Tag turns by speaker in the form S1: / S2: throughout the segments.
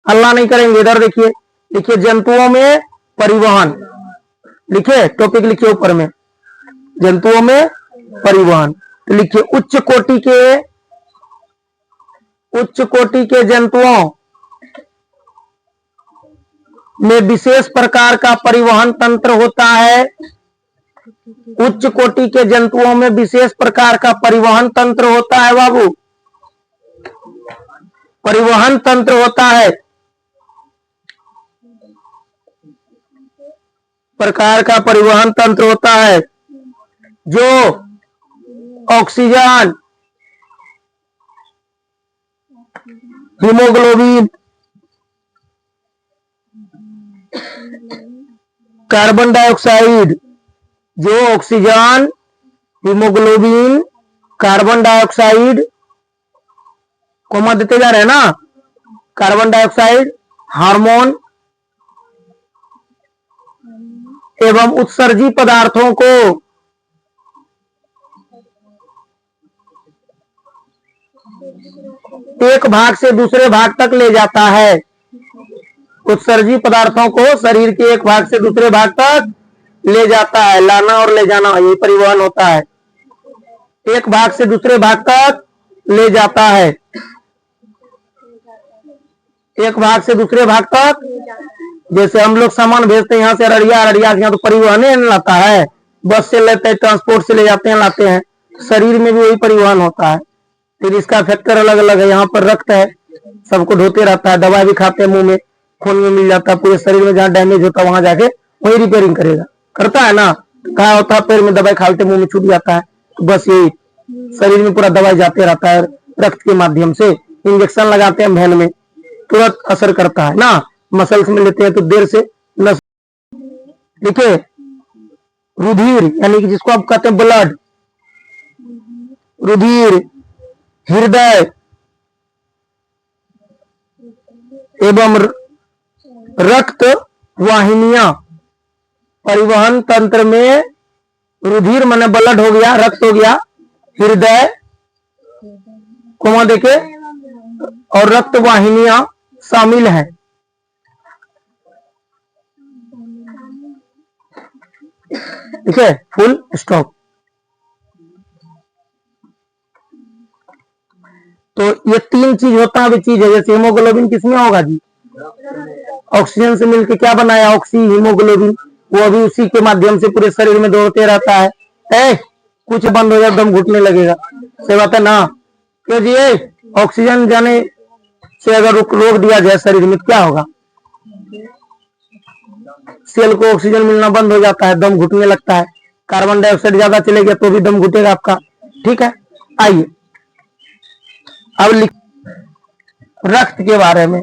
S1: हल्ला नहीं करेंगे। इधर देखिए, लिखिए जंतुओं में परिवहन, लिखिए टॉपिक लिखिए ऊपर में, जंतुओं में परिवहन। तो लिखिए उच्च कोटि के जंतुओं में विशेष प्रकार का परिवहन तंत्र होता है। उच्च कोटि के जंतुओं में विशेष प्रकार का परिवहन तंत्र होता है बाबू, परिवहन तंत्र होता है, प्रकार का परिवहन तंत्र होता है जो ऑक्सीजन, हीमोग्लोबिन, कार्बन डाइऑक्साइड, जो oxygen, haemoglobin, carbon dioxide, comma देते जा रहे हैं ना, कार्बन डाइऑक्साइड, हार्मोन एवं उत्सर्जी पदार्थों को एक भाग से दूसरे भाग तक ले जाता है। उत्सर्जी पदार्थों को शरीर के एक भाग से दूसरे भाग तक ले जाता है, लाना और ले जाना, ये परिवहन होता है। एक भाग से दूसरे भाग तक ले जाता है, एक भाग से दूसरे भाग तक। जैसे हम लोग सामान भेजते हैं यहाँ से अररिया, अररिया से यहाँ, तो परिवहन नहीं लाता है, बस से लेते हैं, ट्रांसपोर्ट से ले जाते हैं, लाते हैं। शरीर में भी वही परिवहन होता है। फिर इसका फैक्टर अलग अलग है। यहाँ पर रक्त है, सबको ढोते रहता है, दवा भी खाते हैं, मुंह में खून में मिल जाता है, पूरे शरीर में जहाँ डैमेज होता है वहां जाके वही रिपेयरिंग करेगा, करता है ना। कहा होता है पैर में दवाई खाते मुंह में छूट जाता है, तो बस यही शरीर में पूरा दवाई जाते रहता है रक्त के माध्यम से। इंजेक्शन लगाते हैं भेन में, तुरंत असर करता है ना। मसल्स में लेते हैं तो देर से नस। देखिए रुधिर, यानी कि जिसको आप कहते हैं ब्लड, रुधिर, हृदय एवं रक्त वाहिनियां, परिवहन तंत्र में रुधिर माने ब्लड हो गया, रक्त हो गया, हृदय कोमा देखे और रक्त वाहिनियां शामिल है। ठीक है, फुल स्टॉप। तो ये तीन चीज होता है, चीज है। जैसे हीमोग्लोबिन किसमें होगा जी, ऑक्सीजन से मिलके क्या बनाया, ऑक्सी हीमोग्लोबिन, वो अभी उसी के माध्यम से पूरे शरीर में दौड़ते रहता है। कुछ बंद हो जाए दम घुटने लगेगा, सही बात है ना। क्यों जी, ऑक्सीजन जाने से अगर रोक दिया जाए शरीर में तो क्या होगा, सेल को ऑक्सीजन मिलना बंद हो जाता है, दम घुटने लगता है। कार्बन डाइऑक्साइड ज्यादा चले गया तो भी दम घुटेगा आपका। ठीक है, आइए अब रक्त के बारे में,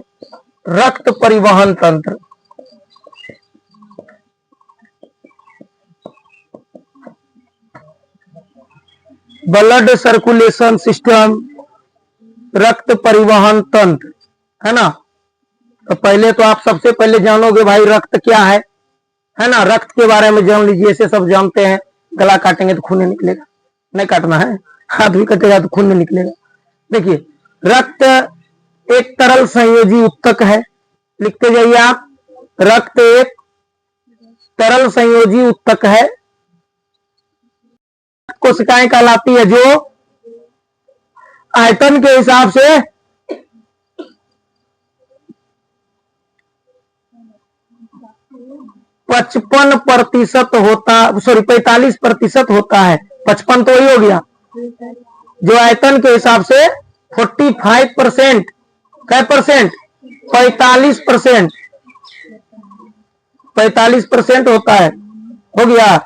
S1: रक्त परिवहन तंत्र। ब्लड सर्कुलेशन सिस्टम, रक्त परिवहन तंत्र, है ना। तो पहले तो आप सबसे पहले जानोगे भाई रक्त क्या है ना। रक्त के बारे में जान लीजिए, ऐसे सब जानते हैं। गला काटेंगे तो खून निकलेगा, नहीं काटना है, हाथ भी कटेगा तो खून निकलेगा। देखिए रक्त एक तरल संयोजी उत्तक है, लिखते जाइए आप। रक्त एक तरल संयोजी उत्तक है। कोशिकाएं कहलाती है जो आयतन के हिसाब से 55% होता, सॉरी 45% होता है। 55 तो वही हो गया जो आयतन के हिसाब से 45%, कै परसेंट, 45%, 45% होता है, हो गया।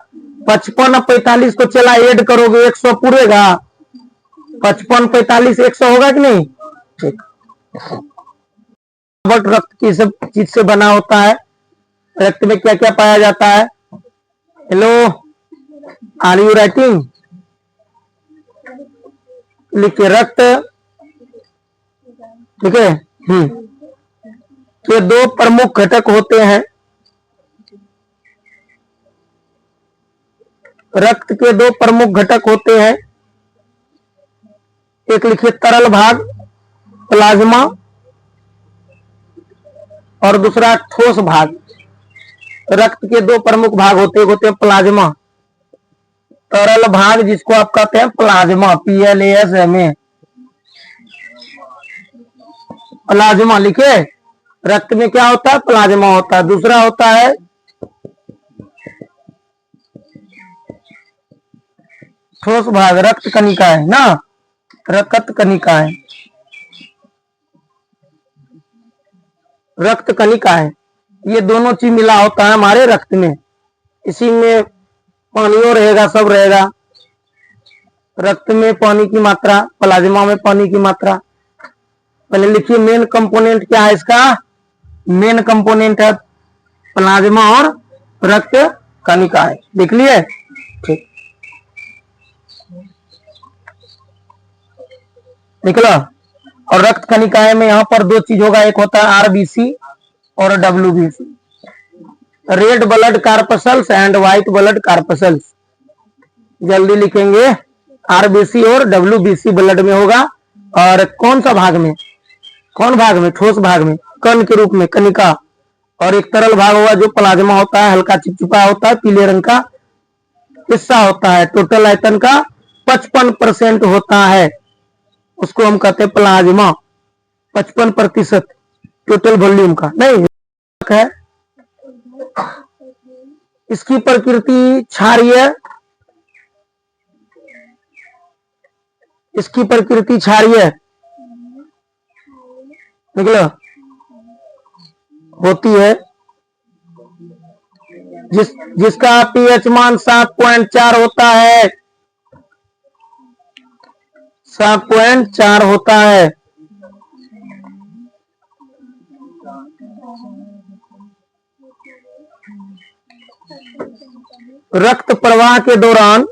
S1: 55 और 45 को चला ऐड करोगे 100 पूरेगा। 55 45 100 होगा कि नहीं। ठीक, रक्त की सब चीज से बना होता है। रक्त में क्या क्या पाया जाता है, हेलो आर यू राइटिंग, लिखिए रक्त। ठीक है, ये दो प्रमुख घटक होते हैं। रक्त के दो प्रमुख घटक होते हैं, एक लिखिए तरल भाग प्लाज्मा, और दूसरा ठोस भाग। रक्त के दो प्रमुख भाग होते हैं प्लाज्मा, तरल भाग जिसको आप कहते हैं प्लाज्मा, PLASMA, प्लाज्मा लिखे। रक्त में क्या होता है? प्लाज्मा होता है। दूसरा होता है ठोस भाग, रक्त कणिका है ना, रक्त कणिका है, रक्त कणिका है। ये दोनों चीज मिला होता है हमारे रक्त में। इसी में पानियों रहेगा, सब रहेगा। रक्त में पानी की मात्रा, प्लाज्मा में पानी की मात्रा। पहले लिखिए मेन कंपोनेंट क्या है इसका? मेन कंपोनेंट है प्लाज्मा और रक्त कणिका है। देख लिए? ठीक, निकला। और रक्त कणिकाएं में यहाँ पर दो चीज होगा, एक होता है RBC और WBC, red blood corpuscles and white blood corpuscles. जल्दी लिखेंगे, RBC और WBC ब्लड में होगा। और कौन सा भाग में? कौन भाग में? ठोस भाग में, कण के रूप में, कणिका। और एक तरल भाग होगा जो प्लाज्मा होता है, हल्का चिपचिपा होता है, पीले रंग का हिस्सा होता है, टोटल आयतन का 55% होता है, उसको हम कहते हैं प्लाज्मा। 55% टोटल वॉल्यूम का नहीं है। इसकी प्रकृति क्षारीय, इसकी प्रकृति क्षारीय निकलो होती है, जिसका pH मान 7.4 होता है, 7.4 होता है। रक्त प्रवाह के दौरान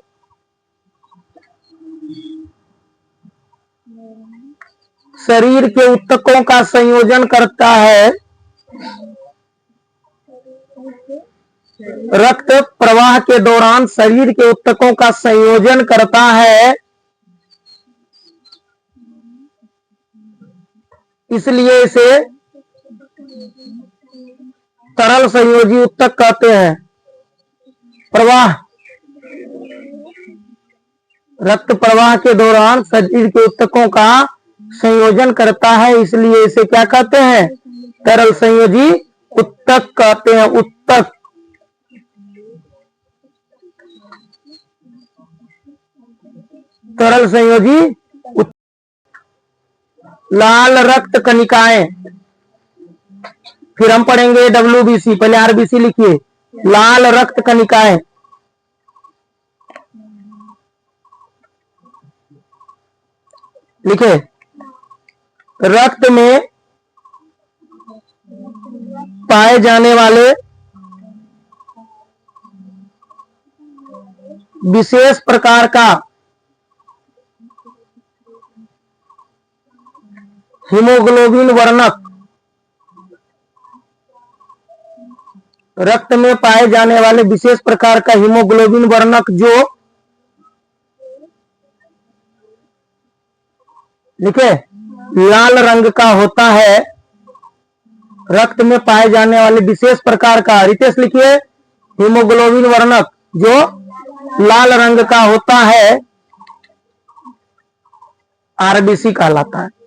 S1: शरीर के ऊतकों का संयोजन करता है। रक्त प्रवाह के दौरान शरीर के ऊतकों का संयोजन करता है, इसलिए इसे तरल संयोजी ऊतक कहते हैं। प्रवाह, रक्त प्रवाह के दौरान शरीर के ऊतकों का संयोजन करता है, इसलिए इसे क्या कहते हैं? तरल संयोजी ऊतक कहते हैं। ऊतक, तरल संयोजी ऊतक। लाल रक्त कणिकाएं, फिर हम पढ़ेंगे WBC, पहले RBC लिखिए। लाल रक्त कणिकाएं, लिखे। रक्त में पाए जाने वाले विशेष प्रकार का हीमोग्लोबिन वर्णक, रक्त में पाए जाने वाले विशेष प्रकार का हीमोग्लोबिन वर्णक जो लिखे लाल रंग का होता है, रक्त में पाए जाने वाले विशेष प्रकार का, रितेश लिखिए, हीमोग्लोबिन वर्णक जो लाल रंग का होता है, RBC कहलाता है।